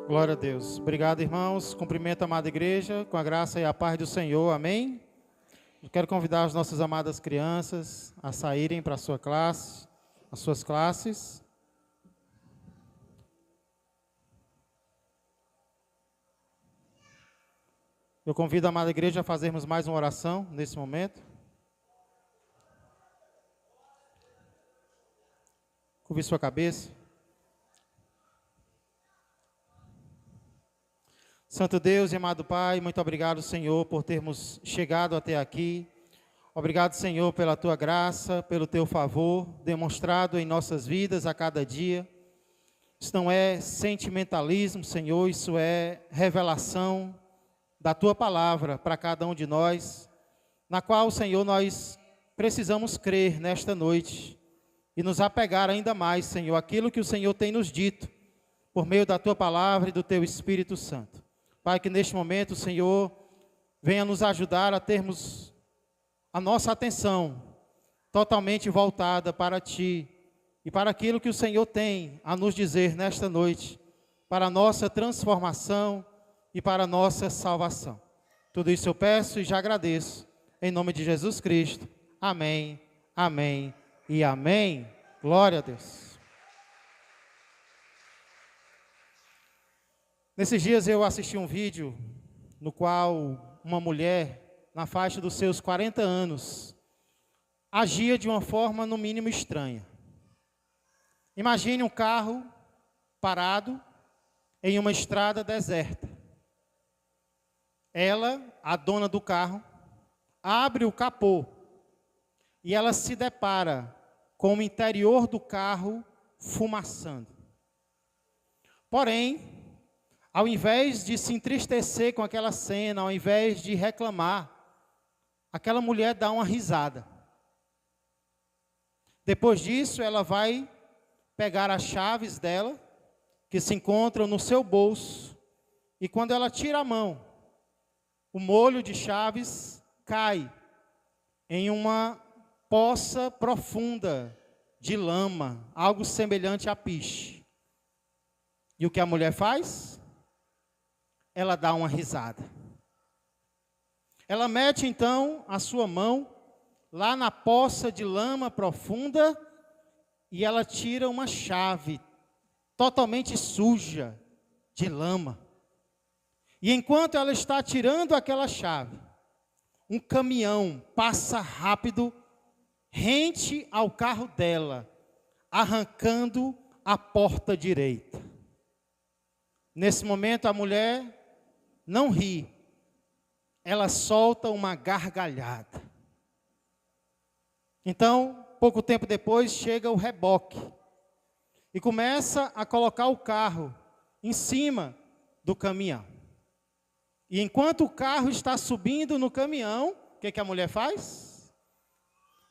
Glória a Deus. Obrigado, irmãos. Cumprimento a amada igreja com a graça e a paz do Senhor. Amém? Eu quero convidar as nossas amadas crianças a saírem para a sua classe, as suas classes. Eu convido a amada igreja a fazermos mais uma oração nesse momento. Curve sua cabeça. Santo Deus e amado Pai, muito obrigado, Senhor, por termos chegado até aqui. Obrigado, Senhor, pela Tua graça, pelo Teu favor, demonstrado em nossas vidas a cada dia. Isso não é sentimentalismo, Senhor, isso é revelação da Tua palavra para cada um de nós, na qual, Senhor, nós precisamos crer nesta noite e nos apegar ainda mais, Senhor, aquilo que o Senhor tem nos dito, por meio da Tua palavra e do Teu Espírito Santo. Pai, que neste momento o Senhor venha nos ajudar a termos a nossa atenção totalmente voltada para Ti e para aquilo que o Senhor tem a nos dizer nesta noite, para a nossa transformação e para a nossa salvação. Tudo isso eu peço e já agradeço, em nome de Jesus Cristo. Amém, amém e amém. Glória a Deus. Nesses dias eu assisti um vídeo no qual uma mulher, na faixa dos seus 40 anos, agia de uma forma no mínimo estranha. Imagine um carro parado em uma estrada deserta. Ela, a dona do carro, abre o capô e ela se depara com o interior do carro fumaçando. Porém, ao invés de se entristecer com aquela cena, ao invés de reclamar, aquela mulher dá uma risada. Depois disso, ela vai pegar as chaves dela, que se encontram no seu bolso, e quando ela tira a mão, o molho de chaves cai em uma poça profunda de lama, algo semelhante a piche. E o que a mulher faz? Ela dá uma risada. Ela mete então a sua mão lá na poça de lama profunda e ela tira uma chave totalmente suja de lama. E enquanto ela está tirando aquela chave, um caminhão passa rápido rente ao carro dela, arrancando a porta direita. Nesse momento a mulher não ri, ela solta uma gargalhada. Então, pouco tempo depois, chega o reboque e começa a colocar o carro em cima do caminhão. E enquanto o carro está subindo no caminhão, o que a mulher faz?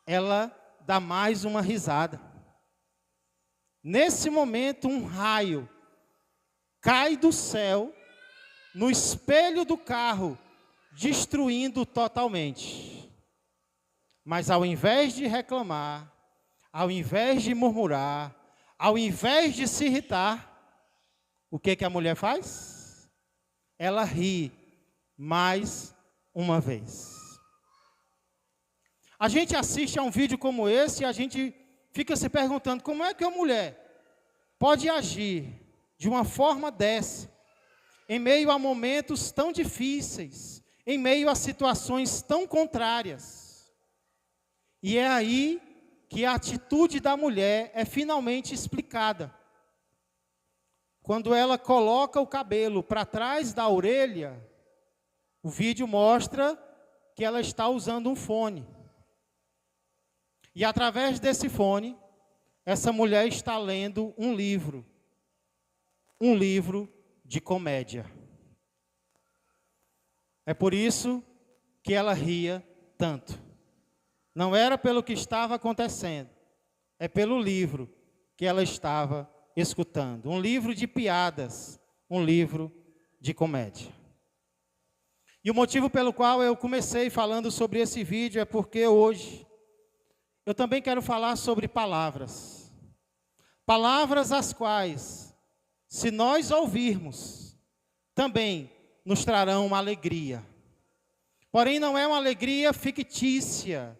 Ela dá mais uma risada. Nesse momento, um raio cai do céu no espelho do carro, destruindo totalmente. Mas ao invés de reclamar, ao invés de murmurar, ao invés de se irritar, o que a mulher faz? Ela ri mais uma vez. A gente assiste a um vídeo como esse e a gente fica se perguntando como é que uma mulher pode agir de uma forma dessa, em meio a momentos tão difíceis, em meio a situações tão contrárias. E é aí que a atitude da mulher é finalmente explicada. Quando ela coloca o cabelo para trás da orelha, o vídeo mostra que ela está usando um fone. E através desse fone, essa mulher está lendo um livro de comédia. É por isso que ela ria tanto. Não era pelo que estava acontecendo, é pelo livro que ela estava escutando. Um livro de piadas, um livro de comédia. E o motivo pelo qual eu comecei falando sobre esse vídeo é porque hoje eu também quero falar sobre palavras. Palavras as quais, se nós ouvirmos, também nos trarão uma alegria. Porém, não é uma alegria fictícia,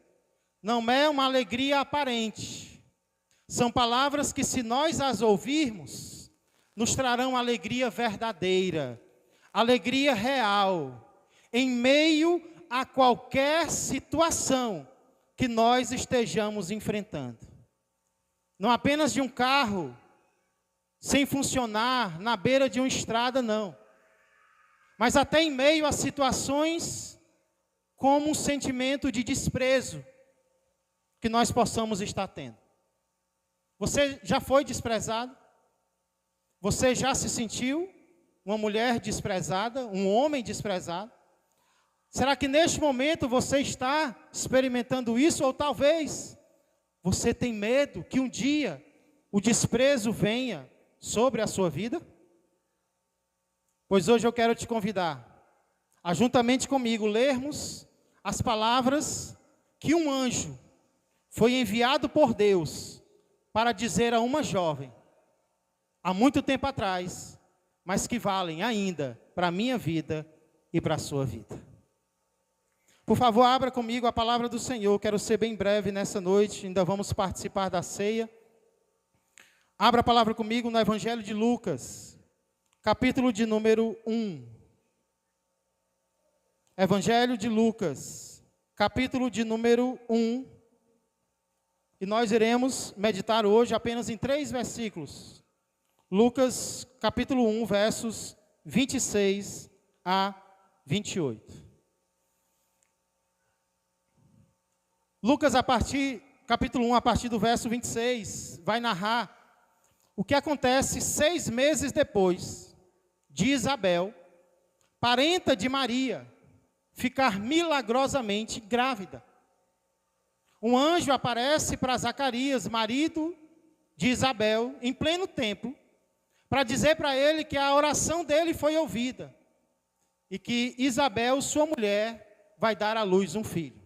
não é uma alegria aparente. São palavras que, se nós as ouvirmos, nos trarão alegria verdadeira, alegria real, em meio a qualquer situação que nós estejamos enfrentando. Não apenas de um carro sem funcionar na beira de uma estrada, não. Mas até em meio a situações como um sentimento de desprezo que nós possamos estar tendo. Você já foi desprezado? Você já se sentiu uma mulher desprezada, um homem desprezado? Será que neste momento você está experimentando isso? Ou talvez você tem medo que um dia o desprezo venha sobre a sua vida? Pois hoje eu quero te convidar a, juntamente comigo, lermos as palavras que um anjo foi enviado por Deus para dizer a uma jovem, há muito tempo atrás, mas que valem ainda para a minha vida e para a sua vida. Por favor, abra comigo a palavra do Senhor. Quero ser bem breve nessa noite, ainda vamos participar da ceia. Abra a palavra comigo no Evangelho de Lucas, capítulo de número 1. Evangelho de Lucas, capítulo de número 1. E nós iremos meditar hoje apenas em 3 versículos. Lucas, capítulo 1, versos 26 a 28. Lucas, capítulo 1, a partir do verso 26, vai narrar o que acontece 6 meses depois de Isabel, parenta de Maria, ficar milagrosamente grávida. Um anjo aparece para Zacarias, marido de Isabel, em pleno templo, para dizer para ele que a oração dele foi ouvida e que Isabel, sua mulher, vai dar à luz um filho.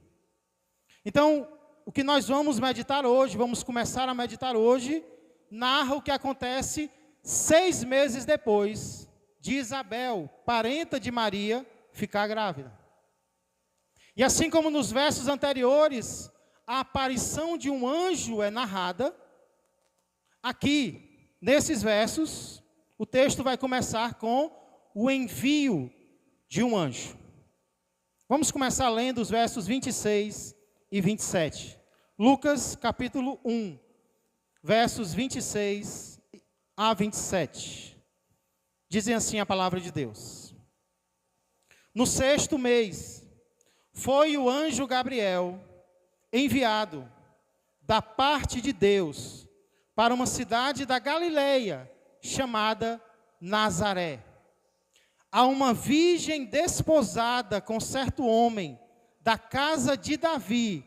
Então, o que nós vamos meditar hoje, vamos começar a meditar hoje, narra o que acontece 6 meses depois de Isabel, parenta de Maria, ficar grávida. E assim como nos versos anteriores, a aparição de um anjo é narrada, aqui, nesses versos, o texto vai começar com o envio de um anjo. Vamos começar lendo os versos 26 e 27. Lucas, capítulo 1, versos 26 a 27. Dizem assim a palavra de Deus. No 6º mês, foi o anjo Gabriel enviado da parte de Deus para uma cidade da Galileia, chamada Nazaré, a uma virgem desposada com certo homem da casa de Davi,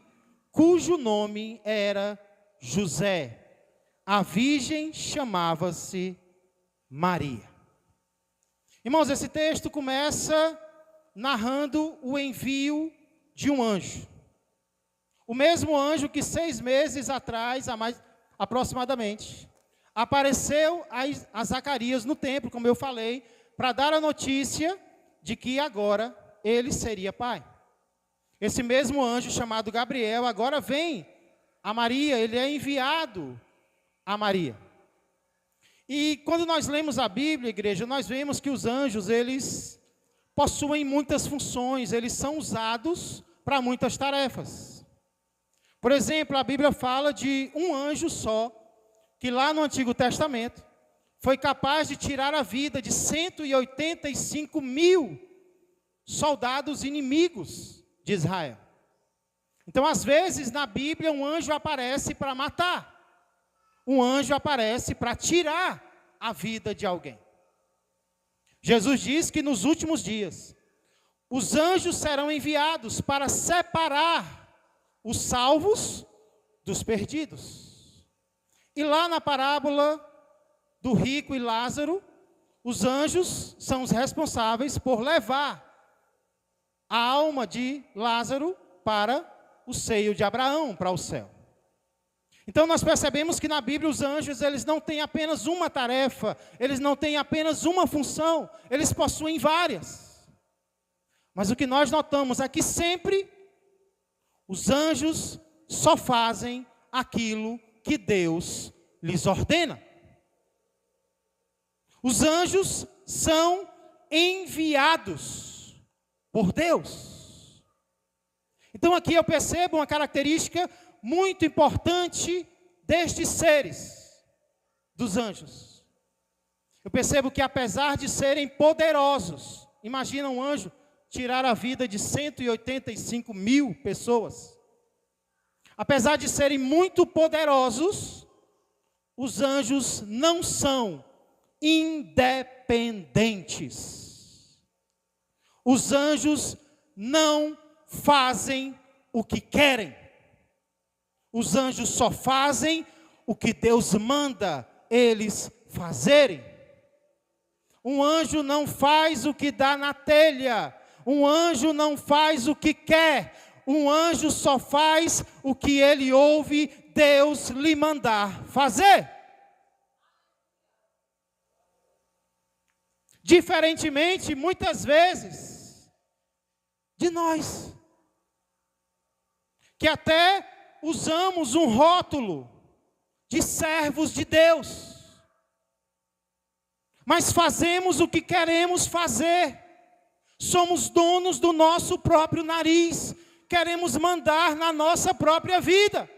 cujo nome era José. A virgem chamava-se Maria. Irmãos, esse texto começa narrando o envio de um anjo. O mesmo anjo que 6 meses atrás, aproximadamente, apareceu a Zacarias no templo, como eu falei, para dar a notícia de que agora ele seria pai. Esse mesmo anjo chamado Gabriel agora vem a Maria, ele é enviado a Maria. E quando nós lemos a Bíblia, igreja, nós vemos que os anjos, eles possuem muitas funções, eles são usados para muitas tarefas. Por exemplo, a Bíblia fala de um anjo só, que lá no Antigo Testamento, foi capaz de tirar a vida de 185 mil soldados inimigos de Israel. Então, às vezes, na Bíblia, um anjo aparece para matar. Um anjo aparece para tirar a vida de alguém. Jesus diz que nos últimos dias, os anjos serão enviados para separar os salvos dos perdidos. E lá na parábola do rico e Lázaro, os anjos são os responsáveis por levar a alma de Lázaro para o seio de Abraão, para o céu. Então nós percebemos que na Bíblia os anjos, eles não têm apenas uma tarefa, eles não têm apenas uma função, eles possuem várias. Mas o que nós notamos é que sempre os anjos só fazem aquilo que Deus lhes ordena. Os anjos são enviados por Deus. Então aqui eu percebo uma característica muito importante destes seres, dos anjos. Eu percebo que apesar de serem poderosos, imagina um anjo tirar a vida de 185 mil pessoas. Apesar de serem muito poderosos, os anjos não são independentes. Os anjos não fazem o que querem. Os anjos só fazem o que Deus manda eles fazerem. Um anjo não faz o que dá na telha. Um anjo não faz o que quer. Um anjo só faz o que ele ouve Deus lhe mandar fazer. Diferentemente, muitas vezes, de nós, que até usamos um rótulo de servos de Deus, mas fazemos o que queremos fazer. Somos donos do nosso próprio nariz, queremos mandar na nossa própria vida.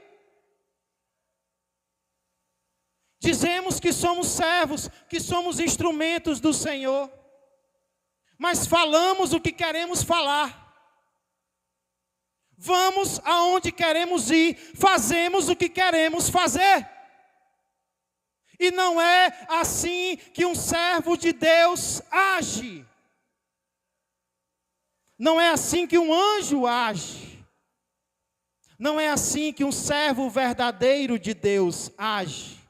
Dizemos que somos servos, que somos instrumentos do Senhor, mas falamos o que queremos falar. Vamos aonde queremos ir, fazemos o que queremos fazer. E não é assim que um servo de Deus age. Não é assim que um anjo age. Não é assim que um servo verdadeiro de Deus age.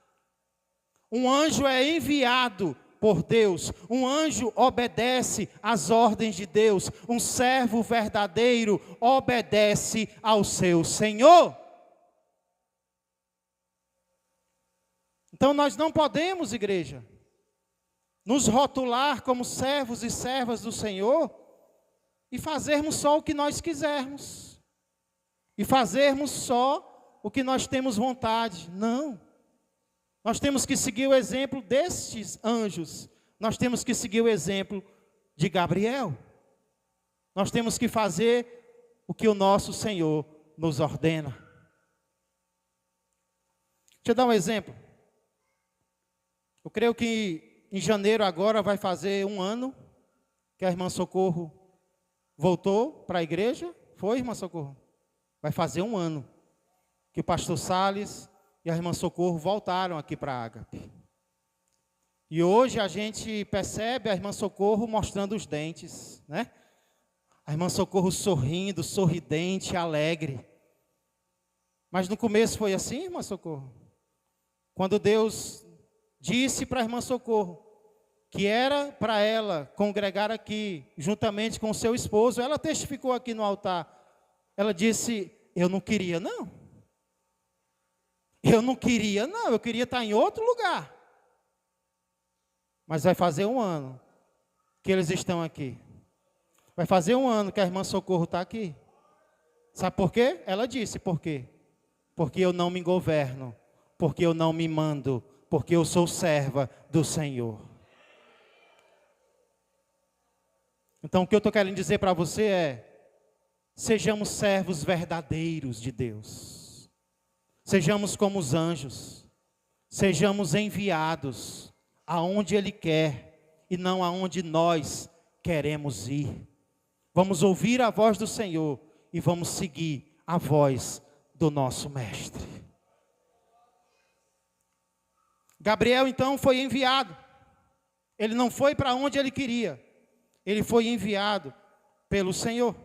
Um anjo é enviado por Deus. Um anjo obedece às ordens de Deus. Um servo verdadeiro obedece ao seu Senhor. Então nós não podemos, igreja, nos rotular como servos e servas do Senhor e fazermos só o que nós quisermos. E fazermos só o que nós temos vontade. Não. Nós temos que seguir o exemplo destes anjos. Nós temos que seguir o exemplo de Gabriel. Nós temos que fazer o que o nosso Senhor nos ordena. Deixa eu dar um exemplo. Eu creio que em janeiro agora vai fazer 1 ano que a irmã Socorro voltou para a igreja. Foi, irmã Socorro? Vai fazer 1 ano que o pastor Salles e a irmã Socorro voltaram aqui para a Ágape. E hoje a gente percebe a irmã Socorro mostrando os dentes, né? A irmã Socorro sorrindo, sorridente, alegre. Mas no começo foi assim, irmã Socorro? Quando Deus disse para a irmã Socorro que era para ela congregar aqui, juntamente com o seu esposo, ela testificou aqui no altar. Ela disse, eu não queria não. Eu não queria não, eu queria estar em outro lugar. Mas vai fazer 1 ano que eles estão aqui. Vai fazer 1 ano que a irmã Socorro está aqui. Sabe por quê? Ela disse, por quê? Porque eu não me governo, porque eu não me mando, porque eu sou serva do Senhor. Então o que eu estou querendo dizer para você é, sejamos servos verdadeiros de Deus. Sejamos como os anjos. Sejamos enviados aonde Ele quer e não aonde nós queremos ir. Vamos ouvir a voz do Senhor e vamos seguir a voz do nosso Mestre. Gabriel então foi enviado. Ele não foi para onde ele queria. Ele foi enviado pelo Senhor.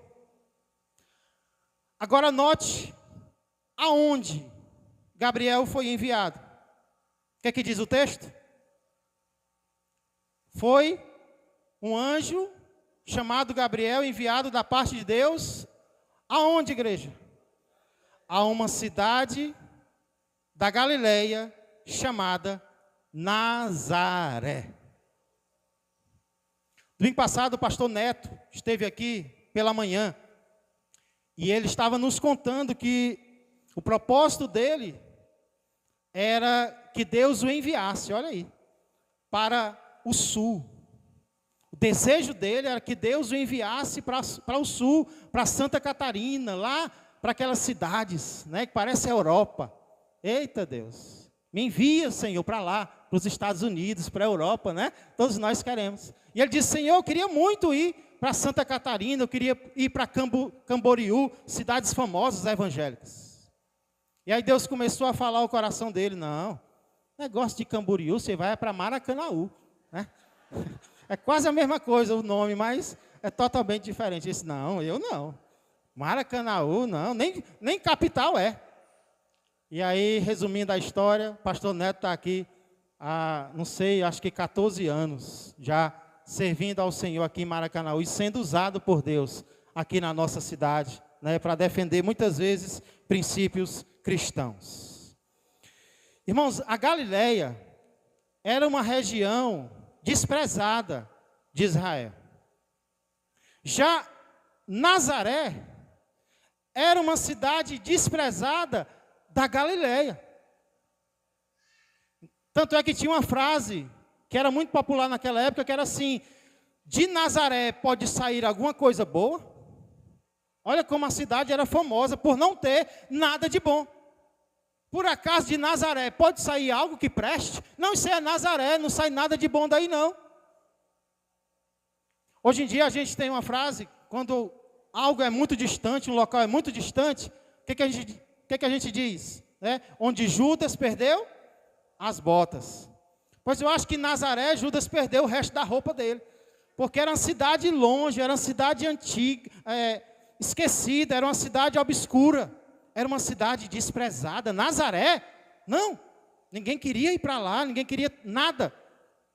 Agora note aonde Gabriel foi enviado. O que é que diz o texto? Foi um anjo chamado Gabriel, enviado da parte de Deus. Aonde, igreja? A uma cidade da Galileia chamada Nazaré. Domingo passado, o pastor Neto esteve aqui pela manhã e ele estava nos contando que o propósito dele era que Deus o enviasse, olha aí, para o sul. O desejo dele era que Deus o enviasse para o sul, para Santa Catarina, lá para aquelas cidades, né, que parece a Europa. Eita Deus, me envia, Senhor, para lá, para os Estados Unidos, para a Europa, né? Todos nós queremos. E ele disse: Senhor, eu queria muito ir para Santa Catarina, eu queria ir para Camboriú, cidades famosas evangélicas. E aí Deus começou a falar ao coração dele: não, negócio de Camboriú, você vai para Maracanaú, né? É quase a mesma coisa o nome, mas é totalmente diferente. Ele disse: não, eu não. Maracanaú, não, nem capital é. E aí, resumindo a história, o pastor Neto está aqui há, não sei, acho que 14 anos, já servindo ao Senhor aqui em Maracanaú e sendo usado por Deus aqui na nossa cidade, né, para defender muitas vezes princípios cristãos. Irmãos, a Galileia era uma região desprezada de Israel. Já Nazaré era uma cidade desprezada da Galileia. Tanto é que tinha uma frase que era muito popular naquela época, que era assim: de Nazaré pode sair alguma coisa boa? Olha como a cidade era famosa por não ter nada de bom. Por acaso de Nazaré pode sair algo que preste? Não, isso é Nazaré, não sai nada de bom daí não. Hoje em dia a gente tem uma frase, quando algo é muito distante, um local é muito distante, o que a gente diz? Onde Judas perdeu as botas. Pois eu acho que em Nazaré, Judas perdeu o resto da roupa dele. Porque era uma cidade longe, era uma cidade antiga, esquecida, era uma cidade obscura. Era uma cidade desprezada. Nazaré, não. Ninguém queria ir para lá, ninguém queria nada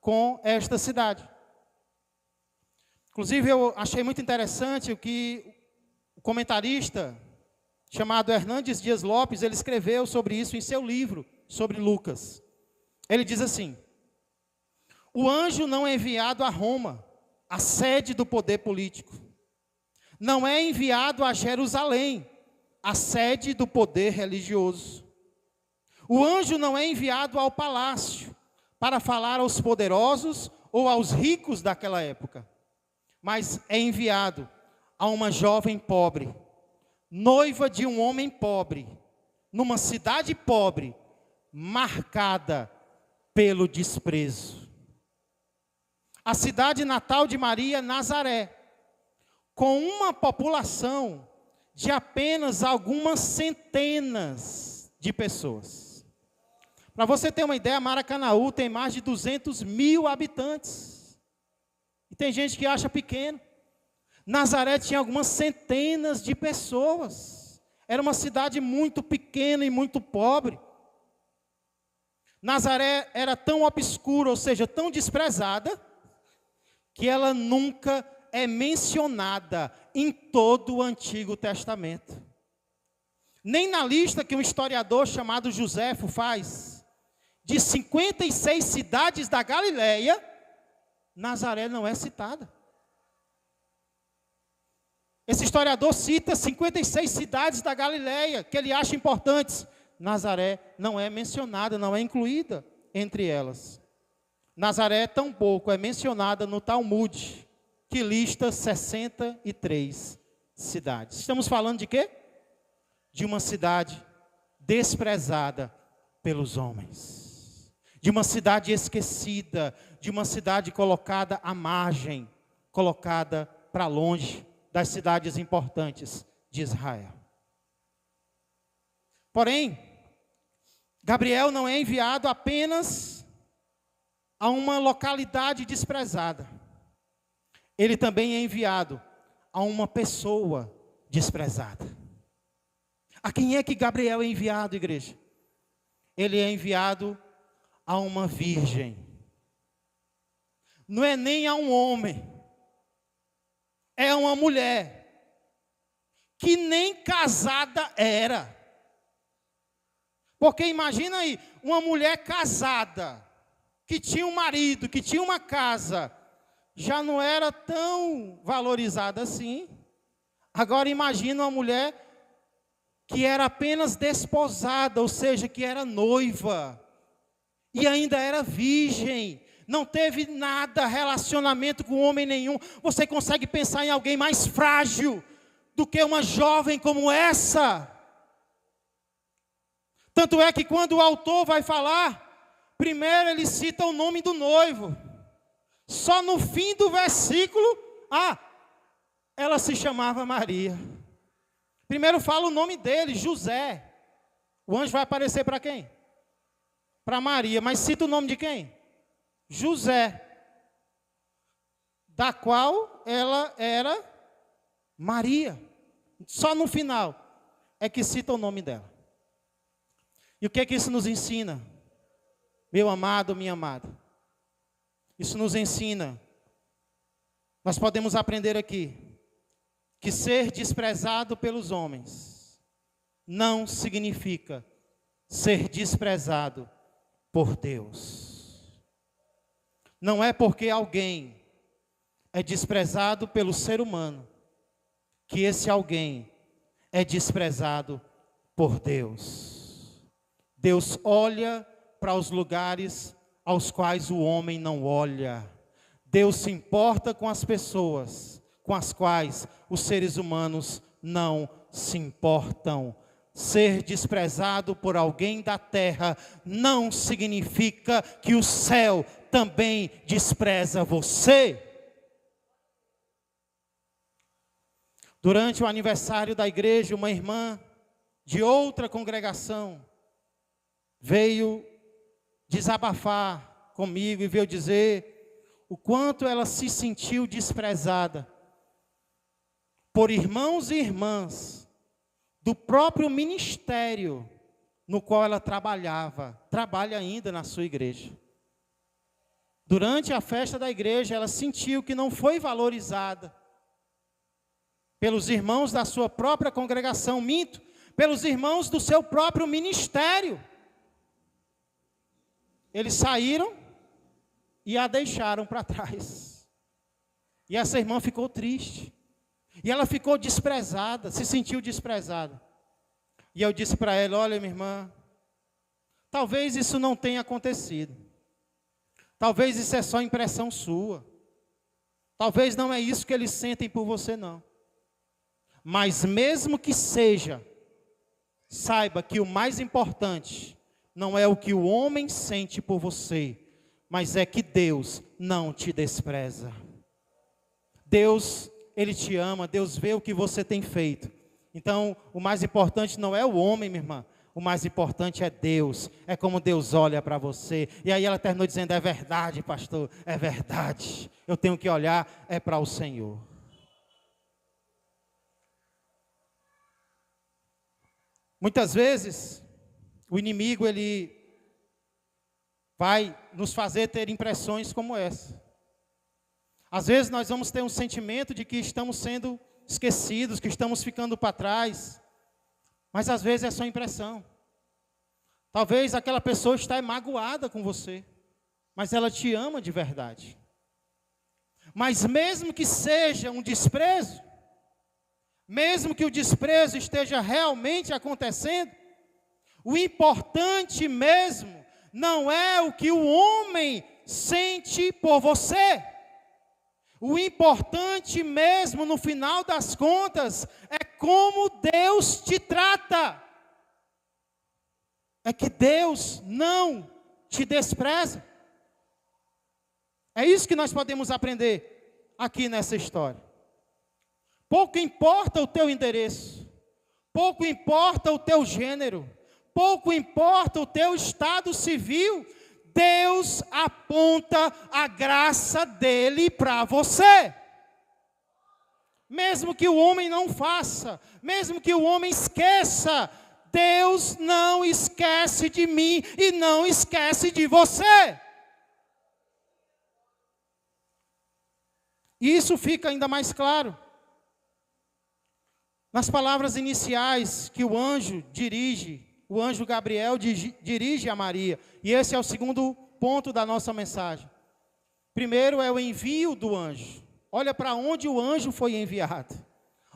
com esta cidade. Inclusive, eu achei muito interessante o que o comentarista chamado Hernandes Dias Lopes, ele escreveu sobre isso em seu livro, sobre Lucas. Ele diz assim: o anjo não é enviado a Roma, a sede do poder político. Não é enviado a Jerusalém, a sede do poder religioso. O anjo não é enviado ao palácio para falar aos poderosos ou aos ricos daquela época, mas é enviado a uma jovem pobre, noiva de um homem pobre, numa cidade pobre, marcada pelo desprezo. A cidade natal de Maria, Nazaré, com uma população de apenas algumas centenas de pessoas. Para você ter uma ideia, Maracanaú tem mais de 200 mil habitantes. E tem gente que acha pequeno. Nazaré tinha algumas centenas de pessoas. Era uma cidade muito pequena e muito pobre. Nazaré era tão obscura, ou seja, tão desprezada, que ela nunca é mencionada em todo o Antigo Testamento. Nem na lista que um historiador chamado Joséfo faz, de 56 cidades da Galileia, Nazaré não é citada. Esse historiador cita 56 cidades da Galileia, que ele acha importantes. Nazaré não é mencionada, não é incluída entre elas. Nazaré tampouco é mencionada no Talmud, que lista 63 cidades. Estamos falando de quê? De uma cidade desprezada pelos homens. De uma cidade esquecida, de uma cidade colocada à margem, colocada para longe das cidades importantes de Israel. Porém, Gabriel não é enviado apenas a uma localidade desprezada. Ele também é enviado a uma pessoa desprezada. A quem é que Gabriel é enviado, igreja? Ele é enviado a uma virgem. Não é nem a um homem. É uma mulher que nem casada era. Porque imagina aí, uma mulher casada, que tinha um marido, que tinha uma casa, já não era tão valorizada assim. Agora imagina uma mulher que era apenas desposada, ou seja, que era noiva, e ainda era virgem, não teve nada, relacionamento com homem nenhum. Você consegue pensar em alguém mais frágil do que uma jovem como essa? Tanto é que quando o autor vai falar, primeiro ele cita o nome do noivo. Só no fim do versículo, ela se chamava Maria. Primeiro fala o nome dele, José. O anjo vai aparecer para quem? Para Maria, mas cita o nome de quem? José, da qual ela era Maria. Só no final é que cita o nome dela. E o que é que isso nos ensina? Meu amado, minha amada. Isso nos ensina. Nós podemos aprender aqui que ser desprezado pelos homens não significa ser desprezado por Deus. Não é porque alguém é desprezado pelo ser humano que esse alguém é desprezado por Deus. Deus olha para os lugares aos quais o homem não olha. Deus se importa com as pessoas com as quais os seres humanos não se importam. Ser desprezado por alguém da terra não significa que o céu também despreza você. Durante o aniversário da igreja, uma irmã de outra congregação veio desabafar comigo e veio dizer o quanto ela se sentiu desprezada por irmãos e irmãs do próprio ministério no qual ela trabalha ainda na sua igreja. Durante a festa da igreja, ela sentiu que não foi valorizada pelos irmãos da sua própria congregação, pelos irmãos do seu próprio ministério. Eles saíram e a deixaram para trás. E essa irmã ficou triste. E ela ficou desprezada, se sentiu desprezada. E eu disse para ela, olha minha irmã, talvez isso não tenha acontecido. Talvez isso é só impressão sua. Talvez não é isso que eles sentem por você não. Mas mesmo que seja, saiba que o mais importante não é o que o homem sente por você, mas é que Deus não te despreza. Deus, Ele te ama, Deus vê o que você tem feito. Então, o mais importante não é o homem, minha irmã. O mais importante é Deus. É como Deus olha para você. E aí ela terminou dizendo, é verdade, pastor, é verdade. Eu tenho que olhar, é para o Senhor. Muitas vezes, o inimigo, ele vai nos fazer ter impressões como essa. Às vezes nós vamos ter um sentimento de que estamos sendo esquecidos, que estamos ficando para trás. Mas às vezes é só impressão. Talvez aquela pessoa está magoada com você, mas ela te ama de verdade. Mas mesmo que seja um desprezo, mesmo que o desprezo esteja realmente acontecendo, o importante mesmo não é o que o homem sente por você. O importante mesmo, no final das contas, é como Deus te trata. É que Deus não te despreza. É isso que nós podemos aprender aqui nessa história. Pouco importa o teu endereço, pouco importa o teu gênero, pouco importa o teu estado civil, Deus aponta a graça dele para você. Mesmo que o homem não faça, mesmo que o homem esqueça, Deus não esquece de mim e não esquece de você. E isso fica ainda mais claro nas palavras iniciais que o anjo dirige o anjo Gabriel dirige a Maria. E esse é o segundo ponto da nossa mensagem. Primeiro é o envio do anjo. Olha para onde o anjo foi enviado.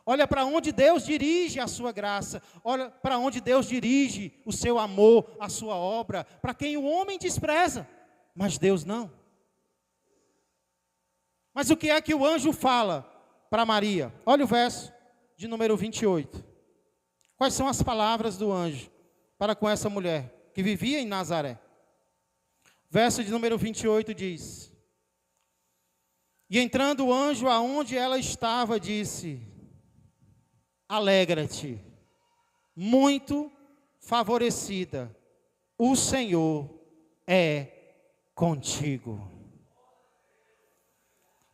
Olha para onde Deus dirige a sua graça. Olha para onde Deus dirige o seu amor, a sua obra. Para quem o homem despreza, mas Deus não. Mas o que é que o anjo fala para Maria? Olha o verso de número 28. Quais são as palavras do anjo para com essa mulher que vivia em Nazaré? Verso de número 28 diz: E entrando o anjo aonde ela estava, disse: Alegra-te, muito favorecida, o Senhor é contigo.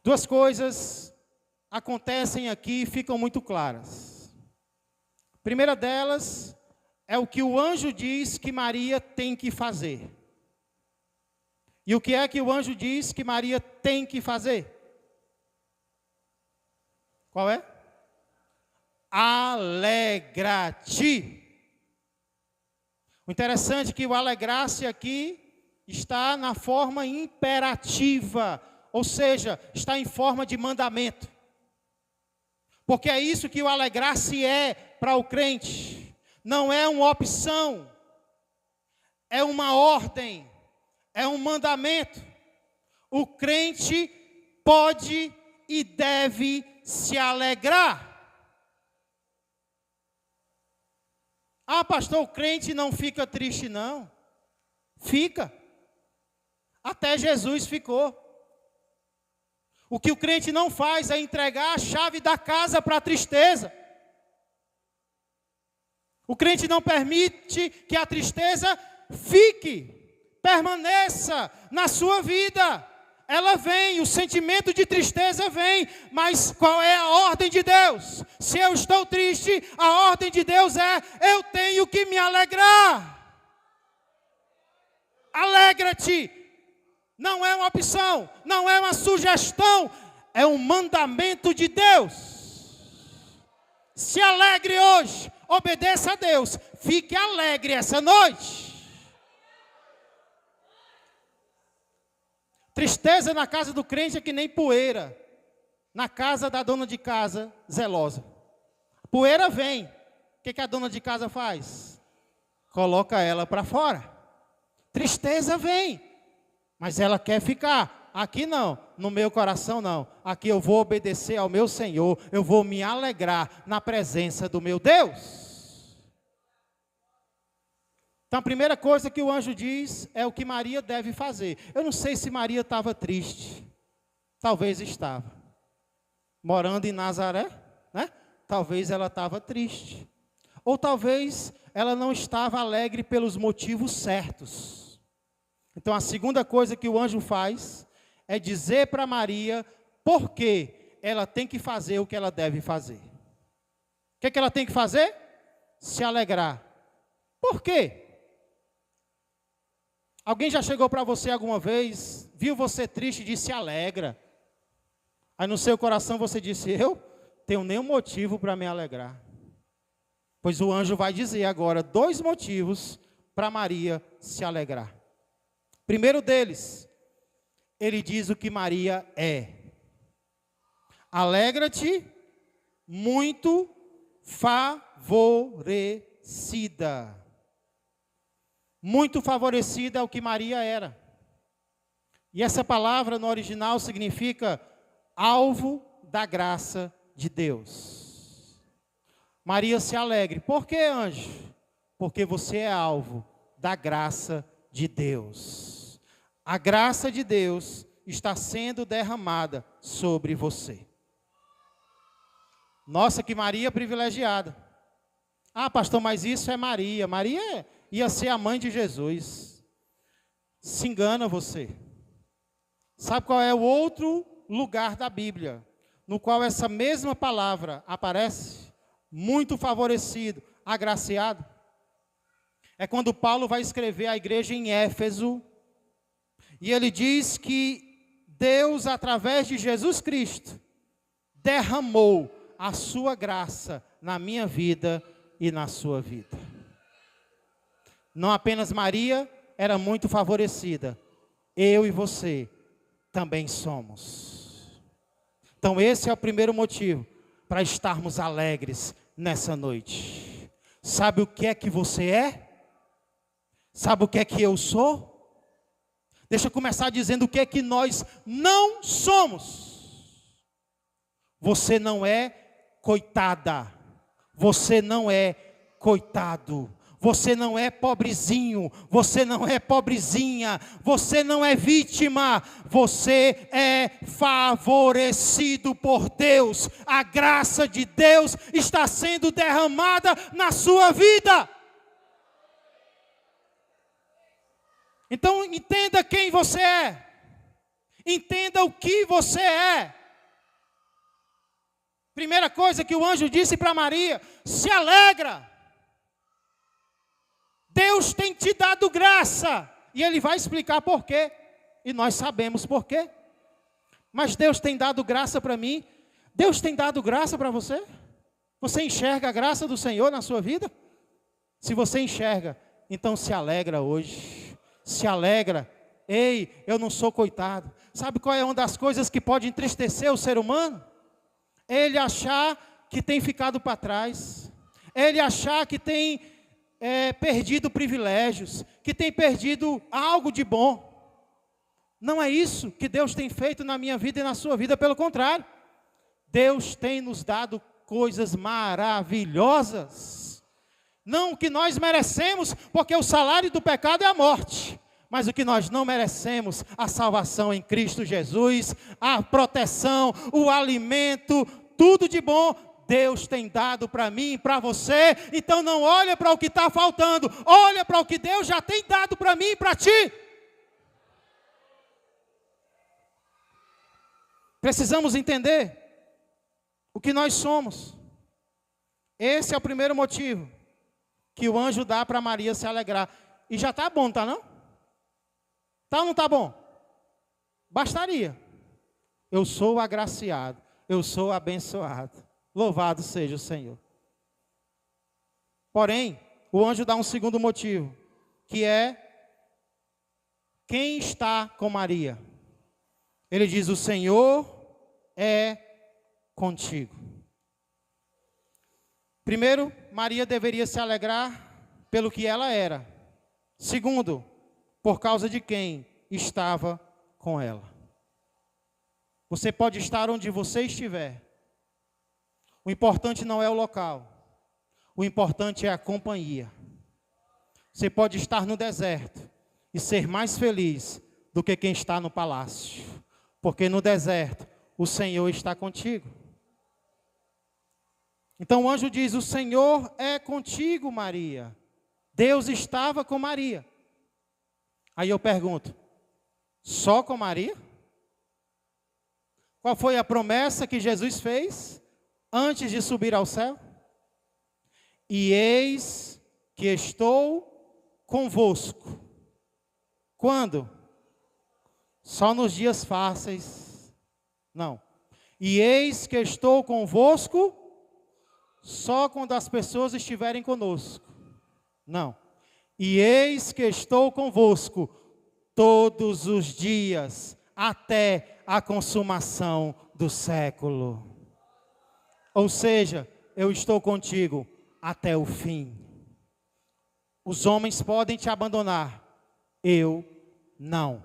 Duas coisas acontecem aqui e ficam muito claras. A primeira delas é o que o anjo diz que Maria tem que fazer. E o que é que o anjo diz que Maria tem que fazer? Qual é? Alegra-te. O interessante é que o alegrar-se aqui está na forma imperativa, ou seja, está em forma de mandamento. Porque é isso que o alegrar-se é para o crente. Não é uma opção, é uma ordem, é um mandamento. O crente pode e deve se alegrar. Ah, pastor, o crente não fica triste, não. Fica. Até Jesus ficou. O que o crente não faz é entregar a chave da casa para a tristeza. O crente não permite que a tristeza fique, permaneça na sua vida. Ela vem, o sentimento de tristeza vem, mas qual é a ordem de Deus? Se eu estou triste, a ordem de Deus é: eu tenho que me alegrar. Alegra-te. Não é uma opção, não é uma sugestão, é um mandamento de Deus. Se alegre hoje, obedeça a Deus, fique alegre essa noite. Tristeza na casa do crente é que nem poeira na casa da dona de casa zelosa. Poeira vem, o que a dona de casa faz? Coloca ela para fora. Tristeza vem, mas ela quer ficar. Aqui não, no meu coração não. Aqui eu vou obedecer ao meu Senhor, eu vou me alegrar na presença do meu Deus. Então a primeira coisa que o anjo diz é o que Maria deve fazer. Eu não sei se Maria estava triste. Talvez estava. Morando em Nazaré, né? Talvez ela estava triste. Ou talvez ela não estava alegre pelos motivos certos. Então a segunda coisa que o anjo faz é dizer para Maria por que ela tem que fazer o que ela deve fazer. O que ela tem que fazer? Se alegrar. Por quê? Alguém já chegou para você alguma vez, viu você triste e disse: alegra. Aí no seu coração você disse: eu tenho nenhum motivo para me alegrar. Pois o anjo vai dizer agora 2 motivos para Maria se alegrar. Primeiro deles, ele diz o que Maria é. Alegra-te, muito favorecida. Muito favorecida é o que Maria era. E essa palavra no original significa alvo da graça de Deus. Maria se alegre. Por que, anjo? Porque você é alvo da graça de Deus. A graça de Deus está sendo derramada sobre você. Nossa, que Maria privilegiada. Ah, pastor, mas isso é Maria. Maria ia ser a mãe de Jesus. Se engana você. Sabe qual é o outro lugar da Bíblia no qual essa mesma palavra aparece? Muito favorecido, agraciado. É quando Paulo vai escrever à igreja em Éfeso, e ele diz que Deus, através de Jesus Cristo, derramou a sua graça na minha vida e na sua vida. Não apenas Maria era muito favorecida, eu e você também somos. Então esse é o primeiro motivo para estarmos alegres nessa noite. Sabe o que é que você é? Sabe o que é que eu sou? Deixa eu começar dizendo o que é que nós não somos. Você não é coitada. Você não é coitado. Você não é pobrezinho. Você não é pobrezinha. Você não é vítima. Você é favorecido por Deus. A graça de Deus está sendo derramada na sua vida. Então entenda quem você é. Entenda o que você é. Primeira coisa que o anjo disse para Maria: se alegra. Deus tem te dado graça. E ele vai explicar por quê. E nós sabemos por quê. Mas Deus tem dado graça para mim. Deus tem dado graça para você? Você enxerga a graça do Senhor na sua vida? Se você enxerga, então se alegra hoje. Se alegra. Ei, eu não sou coitado. Sabe qual é uma das coisas que pode entristecer o ser humano? Ele achar que tem ficado para trás. Ele achar que tem perdido privilégios. Que tem perdido algo de bom. Não é isso que Deus tem feito na minha vida e na sua vida. Pelo contrário. Deus tem nos dado coisas maravilhosas. Não o que nós merecemos, porque o salário do pecado é a morte. Mas o que nós não merecemos, a salvação em Cristo Jesus, a proteção, o alimento, tudo de bom, Deus tem dado para mim e para você. Então não olha para o que está faltando, olha para o que Deus já tem dado para mim e para ti. Precisamos entender o que nós somos. Esse é o primeiro motivo que o anjo dá para Maria se alegrar. E já está bom, tá não? Tá ou não está bom? Bastaria. Eu sou agraciado. Eu sou abençoado. Louvado seja o Senhor. Porém, o anjo dá um segundo motivo. Que é quem está com Maria. Ele diz: o Senhor é contigo. Primeiro, Maria deveria se alegrar pelo que ela era. Segundo, por causa de quem estava com ela. Você pode estar onde você estiver. O importante não é o local. O importante é a companhia. Você pode estar no deserto e ser mais feliz do que quem está no palácio. Porque no deserto o Senhor está contigo. Então o anjo diz: o Senhor é contigo, Maria. Deus estava com Maria. Aí eu pergunto: só com Maria? Qual foi a promessa que Jesus fez antes de subir ao céu? E eis que estou convosco. Quando? Só nos dias fáceis? Não. E eis que estou convosco só quando as pessoas estiverem conosco? Não. E eis que estou convosco todos os dias, até a consumação do século. Ou seja, eu estou contigo até o fim. Os homens podem te abandonar, eu não.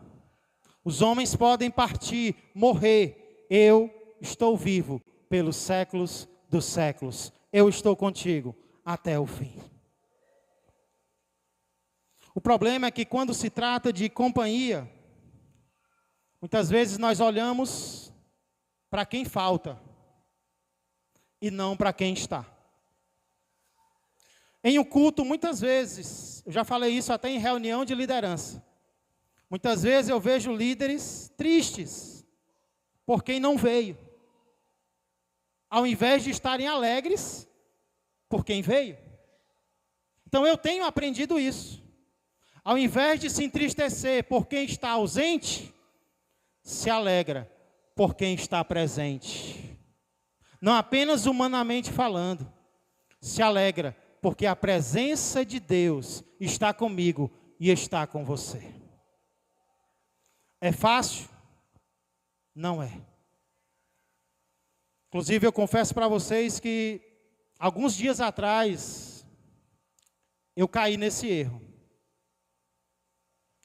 Os homens podem partir, morrer, eu estou vivo pelos séculos dos séculos. Eu estou contigo até o fim. O problema é que quando se trata de companhia, muitas vezes nós olhamos para quem falta e não para quem está. Em um culto, muitas vezes, eu já falei isso até em reunião de liderança, muitas vezes eu vejo líderes tristes por quem não veio, ao invés de estarem alegres por quem veio. Então eu tenho aprendido isso. Ao invés de se entristecer por quem está ausente, se alegra por quem está presente. Não apenas humanamente falando, se alegra porque a presença de Deus está comigo e está com você. É fácil? Não é. Inclusive, eu confesso para vocês que alguns dias atrás eu caí nesse erro.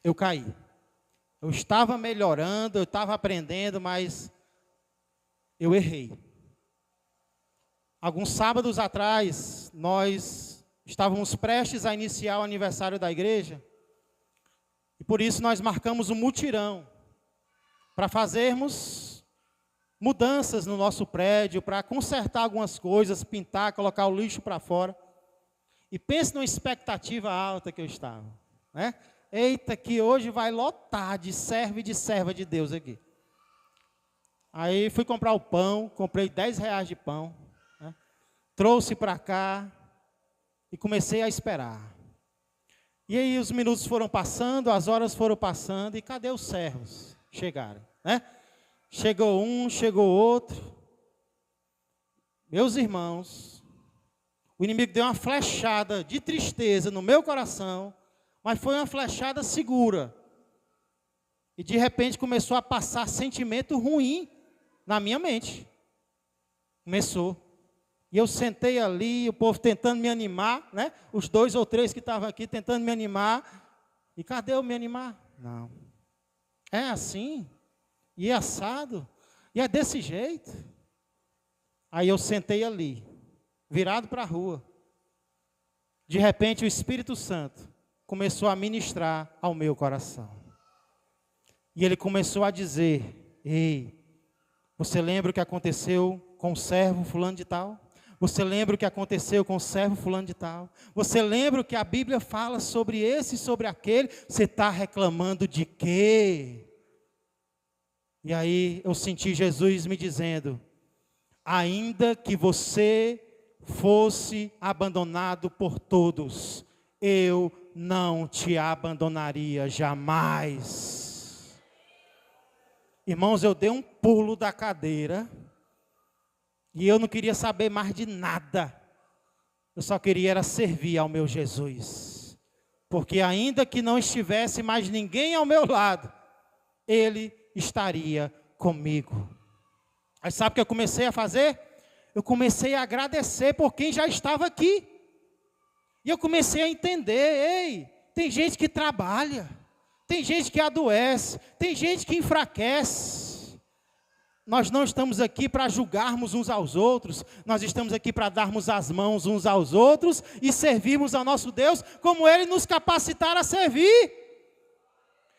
Eu caí. Eu estava melhorando, eu estava aprendendo, mas eu errei. Alguns sábados atrás, nós estávamos prestes a iniciar o aniversário da igreja, e por isso nós marcamos um mutirão, para fazermos mudanças no nosso prédio, para consertar algumas coisas, pintar, colocar o lixo para fora. E pense numa expectativa alta que eu estava, né? Eita, que hoje vai lotar de servo e de serva de Deus aqui. Aí fui comprar o pão, comprei R$10 de pão, né? Trouxe para cá e comecei a esperar. E aí os minutos foram passando, as horas foram passando, e cadê os servos? Chegaram, né? Chegou um, chegou outro. Meus irmãos, o inimigo deu uma flechada de tristeza no meu coração, mas foi uma flechada segura. E de repente começou a passar sentimento ruim na minha mente. Começou. E eu sentei ali, o povo tentando me animar, né? Os 2 ou 3 que estavam aqui tentando me animar. E cadê eu me animar? Não. É assim? E é assado? E é desse jeito? Aí eu sentei ali, virado para a rua. De repente o Espírito Santo começou a ministrar ao meu coração. E ele começou a dizer: ei, você lembra o que aconteceu com o servo fulano de tal? Você lembra o que aconteceu com o servo fulano de tal? Você lembra o que a Bíblia fala sobre esse e sobre aquele? Você está reclamando de quê? E aí eu senti Jesus me dizendo: ainda que você fosse abandonado por todos, eu não te abandonaria jamais. Irmãos, eu dei um pulo da cadeira e eu não queria saber mais de nada. Eu só queria era servir ao meu Jesus. Porque ainda que não estivesse mais ninguém ao meu lado, Ele estaria comigo. Aí sabe o que eu comecei a fazer? Eu comecei a agradecer por quem já estava aqui. E eu comecei a entender: ei, tem gente que trabalha, tem gente que adoece, tem gente que enfraquece. Nós não estamos aqui para julgarmos uns aos outros, nós estamos aqui para darmos as mãos uns aos outros e servirmos ao nosso Deus como Ele nos capacitar a servir.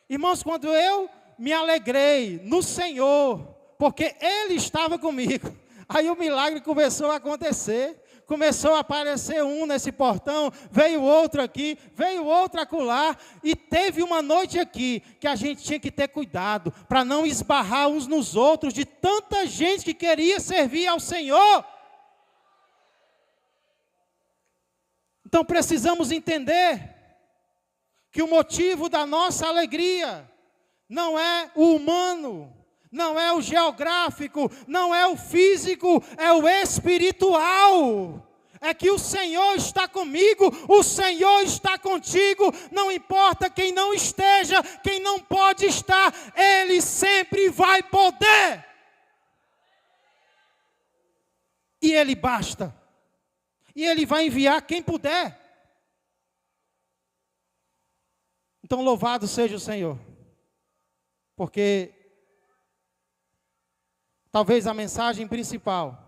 Irmãos, quando eu me alegrei no Senhor, porque Ele estava comigo, aí o milagre começou a acontecer. Começou a aparecer um nesse portão, veio outro aqui, veio outro acolá, e teve uma noite aqui que a gente tinha que ter cuidado para não esbarrar uns nos outros de tanta gente que queria servir ao Senhor. Então precisamos entender que o motivo da nossa alegria não é o humano, não é o geográfico, não é o físico, é o espiritual. É que o Senhor está comigo, o Senhor está contigo, não importa quem não esteja, quem não pode estar, Ele sempre vai poder. E Ele basta. E Ele vai enviar quem puder. Então louvado seja o Senhor. Porque talvez a mensagem principal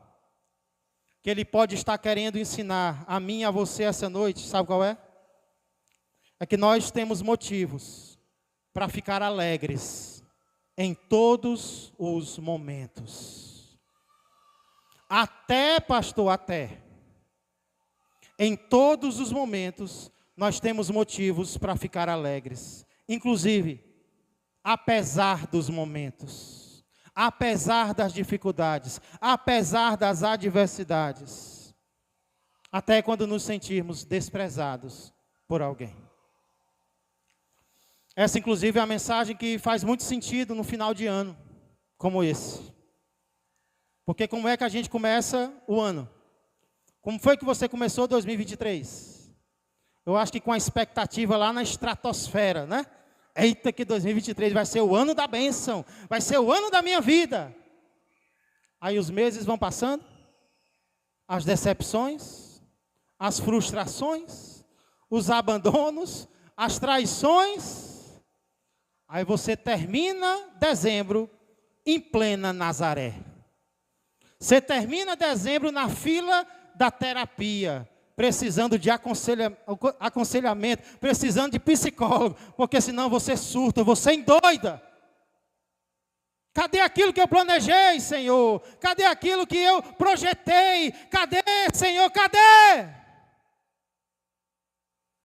que Ele pode estar querendo ensinar a mim e a você essa noite, sabe qual é? É que nós temos motivos para ficar alegres em todos os momentos. Até, pastor, até. Em todos os momentos, nós temos motivos para ficar alegres. Inclusive, apesar dos momentos. Apesar das dificuldades, apesar das adversidades, até quando nos sentirmos desprezados por alguém. Essa, inclusive, é a mensagem que faz muito sentido no final de ano, como esse. Porque como é que a gente começa o ano? Como foi que você começou 2023? Eu acho que com a expectativa lá na estratosfera, né? Eita, que 2023 vai ser o ano da bênção, vai ser o ano da minha vida. Aí os meses vão passando, as decepções, as frustrações, os abandonos, as traições. Aí você termina dezembro em plena Nazaré. Você termina dezembro na fila da terapia, precisando de aconselhamento, precisando de psicólogo, porque senão você surta, você endoida. Cadê aquilo que eu planejei, Senhor? Cadê aquilo que eu projetei? Cadê, Senhor? Cadê?